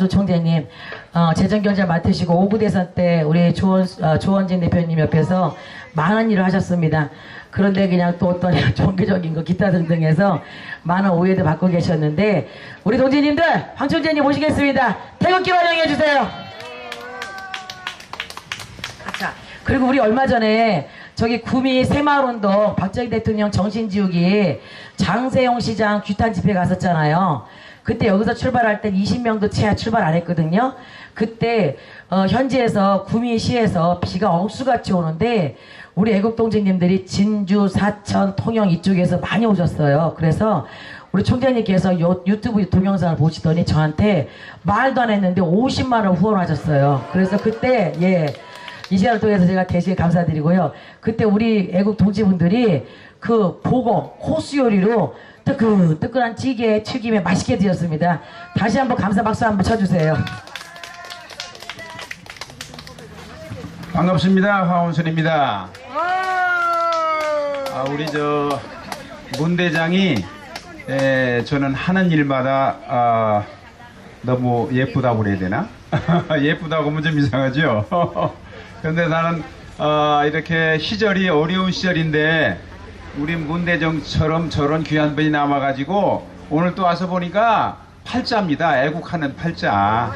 김만수 총재님, 재정경제 맡으시고 오구 대선 때 우리 조원진 대표님 옆에서 많은 일을 하셨습니다. 그런데 그냥 또 어떤 종교적인 거 기타 등등 해서 많은 오해도 받고 계셨는데, 우리 동지님들, 황 총재님 모시겠습니다. 태극기 환영해 주세요. 자, 그리고 우리 얼마 전에 저기 구미 새마을운동 박정희 대통령 정신지우기 장세용 시장 규탄 집회 갔었잖아요. 그때 여기서 출발할 땐 20명도 채 출발 안 했거든요. 그때 현지에서 구미시에서 비가 억수같이 오는데 우리 애국동지님들이 진주, 사천, 통영 이쪽에서 많이 오셨어요. 그래서 우리 총장님께서 유튜브 동영상을 보시더니 저한테 말도 안 했는데 50만 원 후원하셨어요. 그래서 그때 이 시간을 통해서 제가 대신 감사드리고요. 그때 우리 애국 동지분들이 그 보고 호수 요리로 뜨끈뜨끈한 찌개 튀김에 맛있게 드셨습니다. 다시 한번 감사 박수 한번 쳐주세요. 반갑습니다. 화원순입니다. 우리 문 대장이 저는 하는 일마다 너무 예쁘다고 그래야 되나? 예쁘다고 하면 좀 이상하죠? 근데 나는 이렇게 시절이 어려운 시절인데 우리 문 대장처럼 저런 귀한 분이 남아가지고 오늘 또 와서 보니까 팔자입니다. 애국하는 팔자.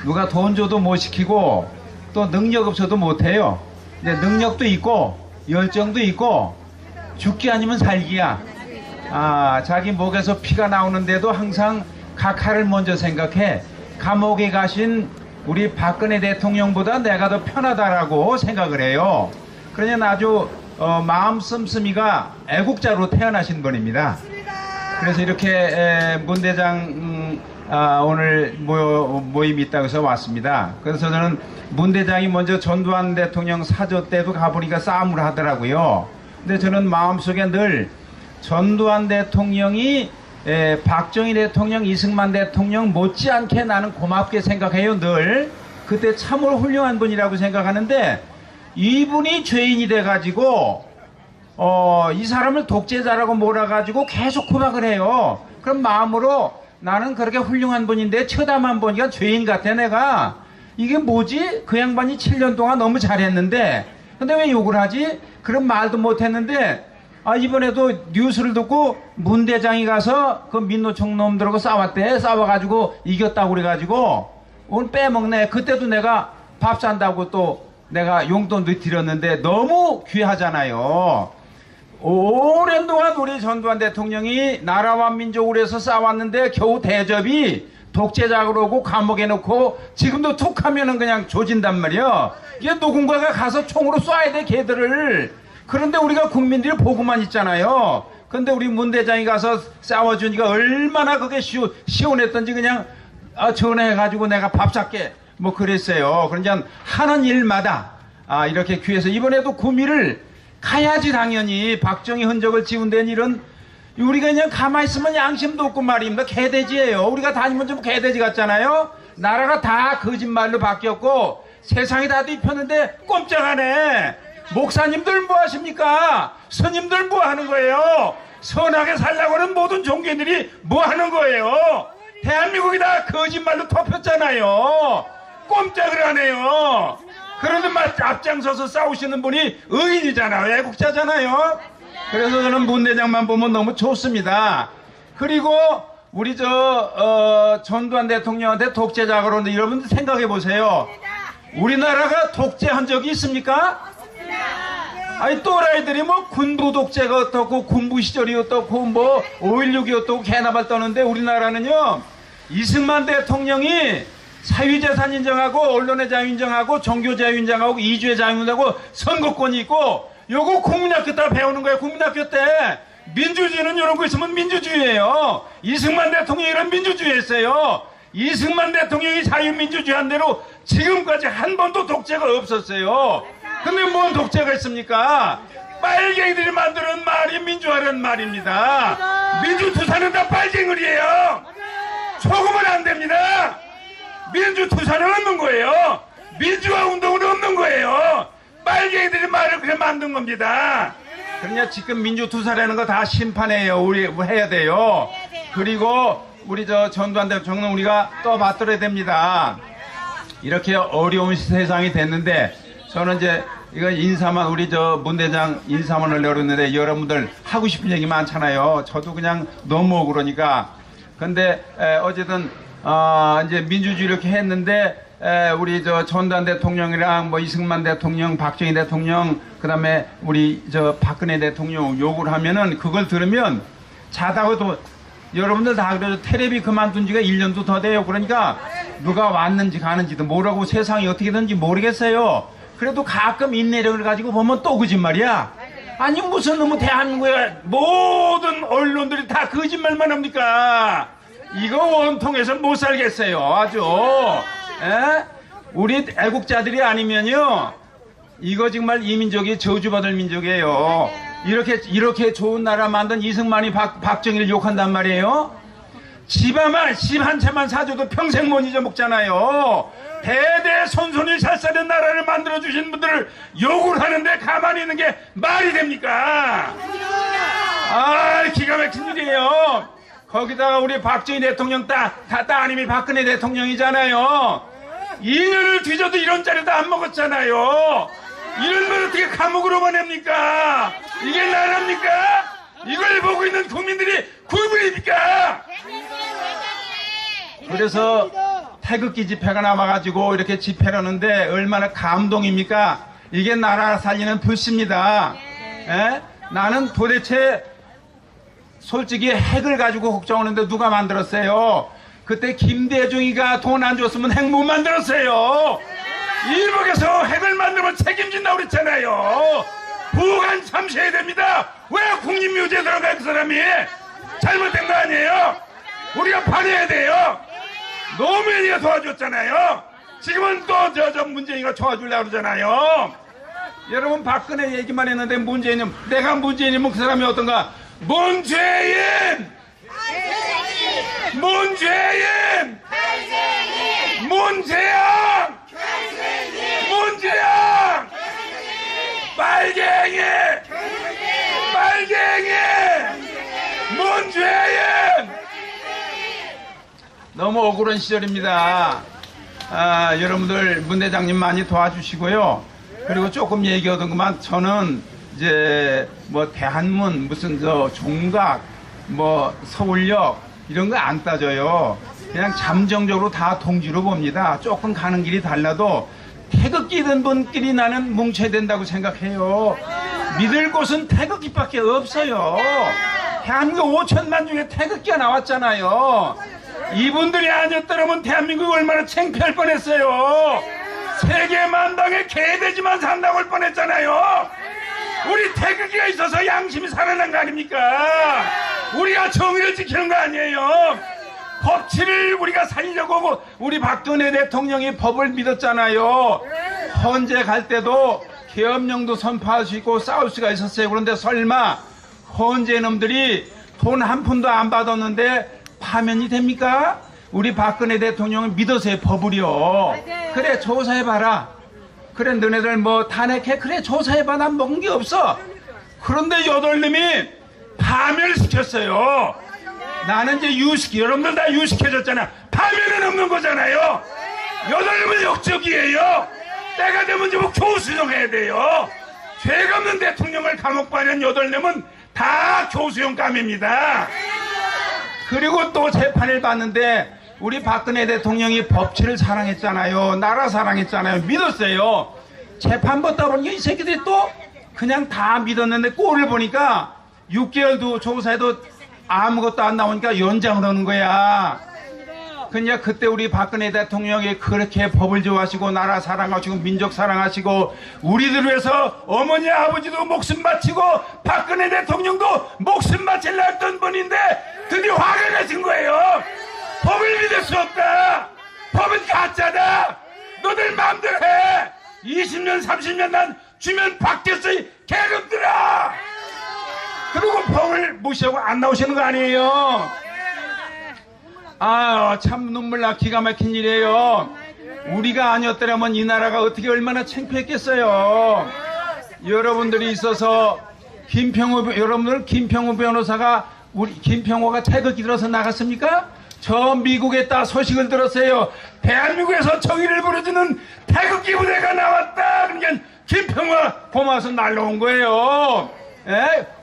누가 돈 줘도 못 시키고 또 능력 없어도 못해요. 근데 능력도 있고 열정도 있고 죽기 아니면 살기야. 자기 목에서 피가 나오는데도 항상 각하를 먼저 생각해. 감옥에 가신 우리 박근혜 대통령보다 내가 더 편하다라고 생각을 해요. 그러니 아주 마음 씀씀이가 애국자로 태어나신 분입니다. 그래서 이렇게 문 대장 오늘 모임이 있다고 해서 왔습니다. 그래서 저는 문 대장이 먼저 전두환 대통령 사저 때도 가보니까 싸움을 하더라고요. 근데 저는 마음속에 늘 전두환 대통령이 박정희 대통령, 이승만 대통령 못지않게 나는 고맙게 생각해요. 늘 그때 참으로 훌륭한 분이라고 생각하는데 이분이 죄인이 돼가지고 이 사람을 독재자라고 몰아가지고 계속 구박을 해요. 그럼 마음으로 나는 그렇게 훌륭한 분인데 쳐다만 보니까 죄인 같아. 내가 이게 뭐지? 그 양반이 7년 동안 너무 잘했는데 근데 왜 욕을 하지? 그런 말도 못했는데 이번에도 뉴스를 듣고 문 대장이 가서 그 민노총 놈들하고 싸웠대. 싸워가지고 이겼다고 그래가지고 오늘 빼먹네. 그때도 내가 밥 산다고 또 내가 용돈도 드렸는데 너무 귀하잖아요. 오랜 동안 우리 전두환 대통령이 나라와 민족을 위해서 싸웠는데 겨우 대접이 독재자로 오고 감옥에 넣고 지금도 툭 하면은 그냥 조진단 말이야. 이게 누군가가 가서 총으로 쏴야 돼 걔들을. 그런데 우리가 국민들이 보고만 있잖아요. 근데 우리 문 대장이 가서 싸워주니까 얼마나 그게 시원했던지 그냥 전화해가지고 내가 밥 살게 뭐 그랬어요. 그러니까 하는 일마다 이렇게 귀해서 이번에도 구미를 가야지. 당연히 박정희 흔적을 지운 데는 이런 우리가 그냥 가만히 있으면 양심도 없고 말입니다. 개돼지예요. 우리가 다니면 좀 개돼지 같잖아요. 나라가 다 거짓말로 바뀌었고 세상이 다 뒤폈는데 꼼짝 안 해. 목사님들 뭐 하십니까? 스님들 뭐 하는 거예요? 선하게 살려고 하는 모든 종교인들이 뭐 하는 거예요? 대한민국이 다 거짓말로 덮였잖아요. 꼼짝을 안 해요. 그런데 막 앞장서서 싸우시는 분이 의인이잖아요. 애국자잖아요. 그래서 저는 문 대장만 보면 너무 좋습니다. 그리고 우리 전두환 대통령한테 독재자가 그러는데 여러분들 생각해 보세요. 우리나라가 독재한 적이 있습니까? 또라이들이 뭐 군부 독재가 어떻고 군부 시절이 어떻고 뭐 5.16이 어떻고 개나발 떠는데 우리나라는요 이승만 대통령이 사유재산 인정하고 언론의 자유 인정하고 종교 자유 인정하고 이주의 자유 인정하고 선거권이 있고 요거 국민학교 때 배우는 거예요. 국민학교 때 민주주의는 이런 거 있으면 민주주의예요. 이승만 대통령이 이런 민주주의 했어요. 이승만 대통령이 자유민주주의 한 대로 지금까지 한 번도 독재가 없었어요. 근데 뭔 독재가 있습니까? 빨갱이들이 만드는 말이 민주화라는 말입니다. 민주투사는 다 빨갱이들이에요. 속으면 안 됩니다. 민주투사는 없는 거예요. 민주화 운동은 없는 거예요. 빨갱이들이 말을 그렇게 만든 겁니다. 그러냐 지금 민주투사라는 거 다 심판해요. 우리 해야 돼요. 그리고 우리 전두환 대통령 우리가 떠받들어야 됩니다. 이렇게 어려운 세상이 됐는데 저는 이제 이거 인사만 우리 문 대장 인사만 하려고 그러는데 여러분들 하고 싶은 얘기 많잖아요. 저도 그냥 너무 그러니까. 근데 어쨌든 이제 민주주의 이렇게 했는데 우리 전두환 대통령이랑 뭐 이승만 대통령, 박정희 대통령, 그다음에 우리 박근혜 대통령 욕을 하면은 그걸 들으면 자다가도 여러분들 다 그래도 텔레비 그만둔 지가 1년도 더 돼요. 그러니까 누가 왔는지 가는지도 모르고 세상이 어떻게 되는지 모르겠어요. 그래도 가끔 인내력을 가지고 보면 또 거짓말이야. 아니 무슨 너무 대한민국의 모든 언론들이 다 거짓말만 합니까? 이거 원통해서 못 살겠어요. 아주. 우리 애국자들이 아니면요 이거 정말 이 민족이 저주받을 민족이에요. 이렇게 좋은 나라 만든 이승만이 박정희를 욕한단 말이에요. 집 한 채만 사줘도 평생 못 잊어먹잖아요. 대대 손손이 살사는 나라를 만들어주신 분들을 욕을 하는데 가만히 있는 게 말이 됩니까? 기가 막힌 일이에요. 거기다가 우리 박정희 대통령 따님이 박근혜 대통령이잖아요. 2년을 뒤져도 이런 자리도 안 먹었잖아요. 이런 걸 어떻게 감옥으로 보냅니까? 이게 나라입니까? 이걸 보고 있는 국민들이 굴불입니까? 그래서 태극기 집회가 남아가지고 이렇게 집회를 하는데 얼마나 감동입니까? 이게 나라 살리는 불씨입니다. 나는 도대체 솔직히 핵을 가지고 걱정하는데 누가 만들었어요? 그때 김대중이가 돈 안 줬으면 핵 못 만들었어요. 일본에서 핵을 만들면 책임진다고 그랬잖아요. 부관 참셔야 됩니다. 왜 국립묘지에 들어가 그 사람이? 잘못된 거 아니에요? 우리가 반해야 돼요. 노무현이가 도와줬잖아요. 지금은 또 문재인이가 도와주려고 그러잖아요. 여러분 박근혜 얘기만 했는데 문재인은 내가 문재인이면 그 사람이 어떤가? 문재인! 문재인! 문재영! 문재영! 빨갱이! 빨갱이! 문재인! 너무 억울한 시절입니다. 여러분들 문 대장님 많이 도와주시고요. 그리고 조금 얘기하던 것만 저는 이제 뭐 대한문 무슨 종각 뭐 서울역 이런 거 안 따져요. 그냥 잠정적으로 다 동지로 봅니다. 조금 가는 길이 달라도 태극기 든 분끼리 나는 뭉쳐야 된다고 생각해요. 믿을 곳은 태극기밖에 없어요. 대한민국 5천만 중에 태극기가 나왔잖아요. 이분들이 아니었더라면 대한민국이 얼마나 창피할 뻔했어요. 세계 만당에 개돼지만 산다고 할 뻔했잖아요. 우리 태극기가 있어서 양심이 살아난 거 아닙니까? 우리가 정의를 지키는 거 아니에요. 법치를 우리가 살리려고 하고 우리 박근혜 대통령이 법을 믿었잖아요. 헌재 갈 때도 계엄령도 선포할 수 있고 싸울 수가 있었어요. 그런데 설마 헌재 놈들이 돈 한 푼도 안 받았는데 파면이 됩니까? 우리 박근혜 대통령은 믿어서의 법을요. 그래 조사해봐라. 그래 너네들 뭐 탄핵해. 그래 조사해봐. 난 먹은 게 없어. 그런데 8놈이 파면시켰어요. 나는 이제 유식, 여러분들 다 유식해졌잖아. 파면은 없는 거잖아요. 8놈은 역적이에요. 때가 되면 이제 뭐 교수형 해야 돼요. 죄가 없는 대통령을 감옥 가는 8놈은 다 교수형 감입니다. 그리고 또 재판을 받는데 우리 박근혜 대통령이 법치를 사랑했잖아요. 나라 사랑했잖아요. 믿었어요. 재판 받다 보니까 이 새끼들이 또 그냥 다 믿었는데 꼴을 보니까 6개월도 조사해도 아무것도 안 나오니까 연장을 하는 거야. 그냥 그때 우리 박근혜 대통령이 그렇게 법을 좋아하시고 나라 사랑하시고 민족 사랑하시고 우리들 위해서 어머니 아버지도 목숨 바치고 박근혜 대통령도 목숨 바치려 했던 분인데 드디어 화가 나신 거예요. 법을 믿을 수 없다. 법은 가짜다. 너들 마음대로 해. 20년 30년 난 주면 받겠어 이 개놈들아. 그리고 법을 무시하고 안 나오시는 거 아니에요. 참 눈물 나 기가 막힌 일이에요. 우리가 아니었더라면 이 나라가 어떻게 얼마나 창피했겠어요. 여러분들이 있어서 여러분들 김평우 변호사가 우리 김평호가 태극기 들어서 나갔습니까? 저 미국에 따 소식을 들었어요. 대한민국에서 정의를 부르주는 태극기 부대가 나왔다. 그러니까 김평화 고마워서 날라온 거예요.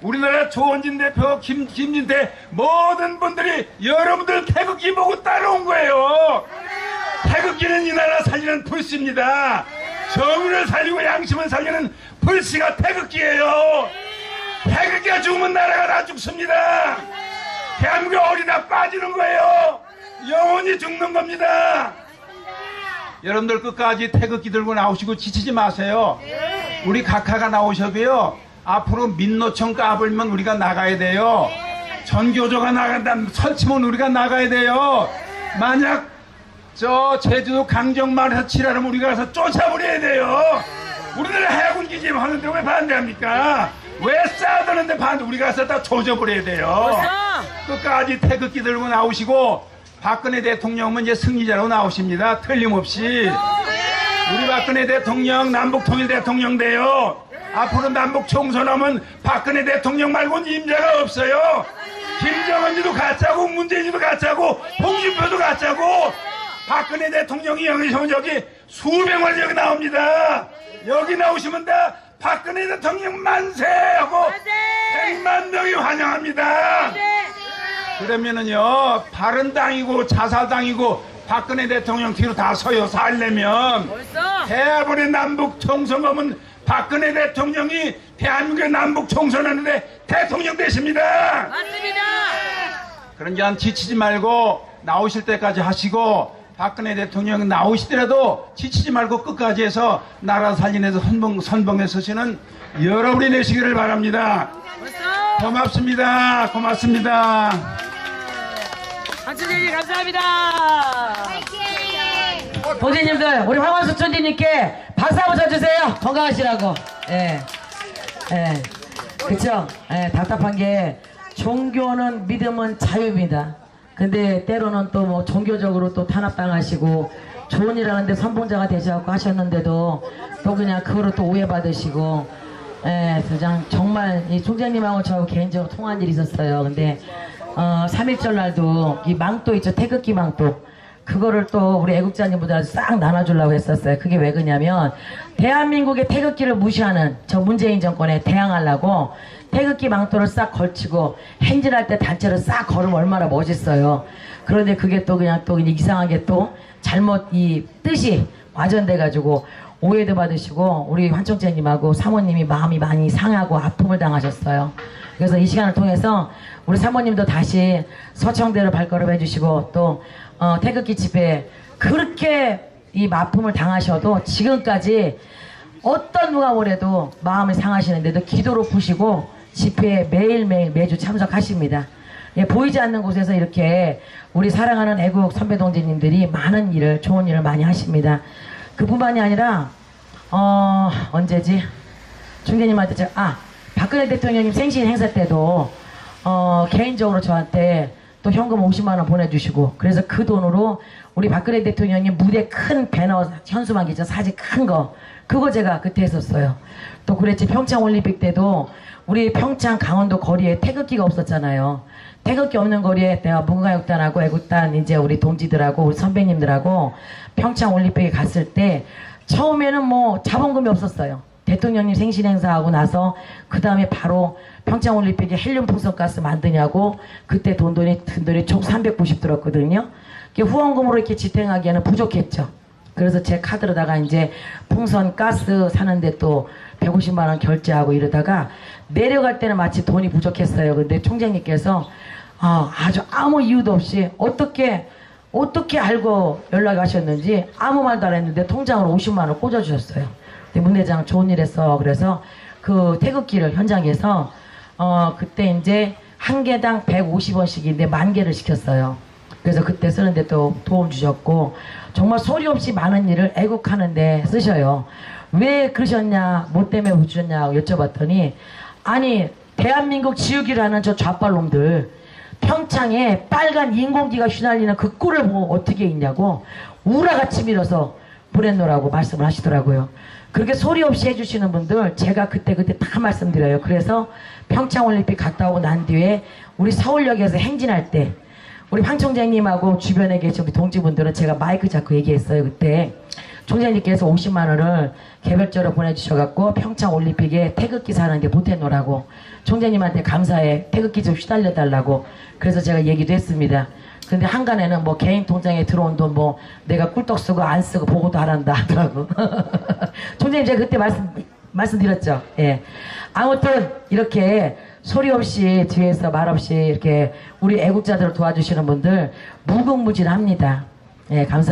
우리나라 조원진 대표, 김진태 모든 분들이 여러분들 태극기 보고 따라온 거예요. 태극기는 이 나라 살리는 불씨입니다. 정의를 살리고 양심을 살리는 불씨가 태극기예요. 태극기가 죽으면 나라가 다 죽습니다. 대한민국 어디다 빠지는 거예요. 영원히 죽는 겁니다. 여러분들 끝까지 태극기 들고 나오시고 지치지 마세요. 우리 각하가 나오셔도요, 앞으로 민노총 까불면 우리가 나가야 돼요. 전교조가 나간다 설치면 우리가 나가야 돼요. 만약 저 제주도 강정마을에서 치라면 우리가 가서 쫓아버려야 돼요. 우리나라 해군 기지 하는데 왜 반대합니까? 왜 싸드는데 반대? 우리가 가서 다 조져버려야 돼요. 끝까지 태극기 들고 나오시고, 박근혜 대통령은 이제 승리자로 나오십니다. 틀림없이. 우리 박근혜 대통령 남북통일 대통령 돼요. 앞으로 남북 총선하면 박근혜 대통령 말고는 임자가 없어요. 김정은지도 가짜고 문재인지도 가짜고 홍준표도 가짜고. 박근혜 대통령이 여기 오면 여기 수백만 여기 나옵니다. 여기 나오시면 다 박근혜 대통령 만세하고 100만 명이 환영합니다. 그러면은요, 바른당이고 자살당이고 박근혜 대통령 뒤로 다 서요. 살려면 대부분의 남북 총선하면 박근혜 대통령이 대한민국의 남북 총선하는데 대통령 되십니다. 맞습니다. 그러니까 지치지 말고 나오실 때까지 하시고, 박근혜 대통령 나오시더라도 지치지 말고 끝까지 해서 나라 살리면서 선봉에 서시는 여러분이 되시기를 바랍니다. 고맙습니다. 고맙습니다. 한춘재님 감사합니다. 동지님들, 우리 황원수 촌지님께 박수 한번 쳐주세요. 건강하시라고. 예. 예. 그쵸? 예, 답답한 게, 종교는 믿음은 자유입니다. 근데 때로는 또 뭐 종교적으로 또 탄압당하시고 좋은 일 하는데 선봉자가 되셔갖고 하셨는데도 또 그냥 그거로 또 오해받으시고, 예, 그냥 정말 이 총재님하고 저 개인적으로 통화한 일이 있었어요. 근데 3.1절 날도 이 망토 있죠, 태극기 망토, 그거를 또 우리 애국자님보다 싹 나눠주려고 했었어요. 그게 왜 그러냐면, 대한민국의 태극기를 무시하는 저 문재인 정권에 대항하려고 태극기 망토를 싹 걸치고 행진할 때 단체로 싹 걸으면 얼마나 멋있어요. 그런데 그게 또 그냥 또 이상하게 또 잘못 이 뜻이 와전돼가지고 오해도 받으시고 우리 환총재님하고 사모님이 마음이 많이 상하고 아픔을 당하셨어요. 그래서 이 시간을 통해서 우리 사모님도 다시 서청대로 발걸음 해주시고, 또 태극기 집회 그렇게 이 아픔을 당하셔도 지금까지 어떤 누가 뭐래도 마음을 상하시는데도 기도로 푸시고 집회에 매일매일 매주 참석하십니다. 예, 보이지 않는 곳에서 이렇게 우리 사랑하는 애국 선배 동지님들이 많은 일을, 좋은 일을 많이 하십니다. 그뿐만이 아니라 언제지? 총재님한테 박근혜 대통령님 생신 행사 때도 개인적으로 저한테 또 현금 50만 원 보내주시고, 그래서 그 돈으로 우리 박근혜 대통령님 무대 큰 배너 현수막 있죠, 사진 큰 거, 그거 제가 그때 했었어요. 또 그랬지, 평창 올림픽 때도 우리 평창 강원도 거리에 태극기가 없었잖아요. 태극기 없는 거리에 내가 문가육단하고 애국단 이제 우리 동지들하고 우리 선배님들하고 평창 올림픽에 갔을 때 처음에는 뭐 자본금이 없었어요. 대통령님 생신 행사하고 나서 그 다음에 바로 평창 올림픽에 헬륨 풍선가스 만드냐고 그때 든 돈이 총 390 들었거든요. 후원금으로 이렇게 지탱하기에는 부족했죠. 그래서 제 카드로다가 이제 풍선 가스 사는데 또 150만 원 결제하고 이러다가 내려갈 때는 마치 돈이 부족했어요. 근데 총장님께서 아주 아무 이유도 없이 어떻게 알고 연락하셨는지 아무 말도 안 했는데 통장으로 50만 원 꽂아주셨어요. 근데 문 대장 좋은 일 했어. 그래서 그 태극기를 현장에서 그때 이제 한 개당 150원씩인데 10,000개를 시켰어요. 그래서 그때 쓰는데 또 도움 주셨고, 정말 소리 없이 많은 일을 애국하는데 쓰셔요. 왜 그러셨냐, 뭐 때문에 주셨냐고 여쭤봤더니, 아니 대한민국 지우기를 하는 저 좌빨놈들 평창에 빨간 인공기가 휘날리는 그 꼴을 보고 어떻게 있냐고 우라같이 밀어서 보냈노라고 말씀을 하시더라고요. 그렇게 소리 없이 해주시는 분들 제가 그때 다 말씀드려요. 그래서 평창올림픽 갔다 오고 난 뒤에 우리 서울역에서 행진할 때 우리 황 총장님하고 주변에 계신 우리 동지분들은 제가 마이크 잡고 얘기했어요. 그때 총장님께서 50만 원을 개별적으로 보내주셔갖고 평창 올림픽에 태극기 사는데 보태놓으라고 총장님한테 감사해 태극기 좀 휘달려달라고 그래서 제가 얘기도 했습니다. 근데 한간에는 뭐 개인 통장에 들어온 돈 뭐 내가 꿀떡 쓰고 안 쓰고 보고도 안 한다 하더라고. 총장님 제가 그때 말씀드렸죠. 예. 아무튼 이렇게 소리 없이 뒤에서 말 없이 이렇게 우리 애국자들을 도와주시는 분들 무궁무진합니다. 예, 감사합니다.